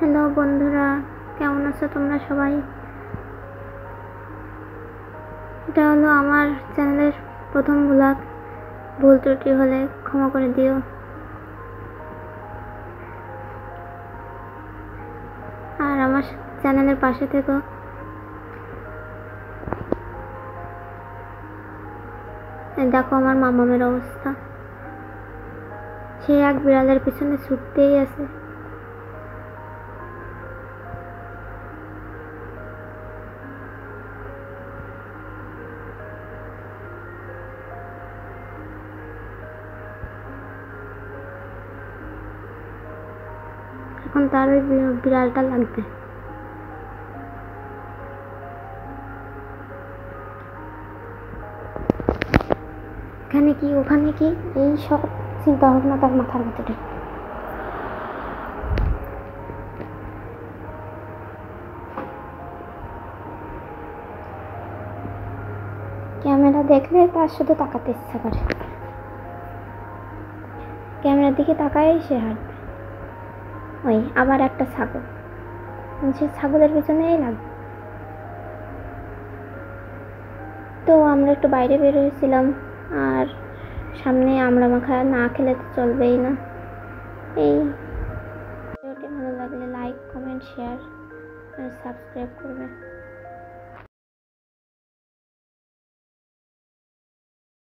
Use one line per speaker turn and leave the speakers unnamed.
Hello বন্ধুরা, কেমন আছো তোমরা সবাই? এটা হলো আমার চ্যানেলের প্রথম ব্লগ। ভুল ত্রুটি হলে ক্ষমা করে দিও। আর আমার চ্যানেলের পাশে থেকো। দেখো আমার মামামের অবস্থা, সে এক বিড়ালের পিছনে ছুটতেই আছে। এখন তার ওই বিড়ালটা লাগবে। এখানে কি ওখানে কি, এই সব চিন্তা ভাবনা তার মাথার ভিতরে। ক্যামেরা দেখলে তার শুধু তাকাতে ইচ্ছা করে, ক্যামেরার দিকে তাকায় সে হাঁটবে। ওই আবার একটা ছাগল, সে ছাগলের পিছনেই লাগবে। তো আমরা একটু বাইরে বের হয়েছিলাম, আর সামনে আমড়া মাখা না খেলে তো চলবেই না। এই ভিডিওটি ভালো লাগলে লাইক, কমেন্ট, শেয়ার আর সাবস্ক্রাইব করবে।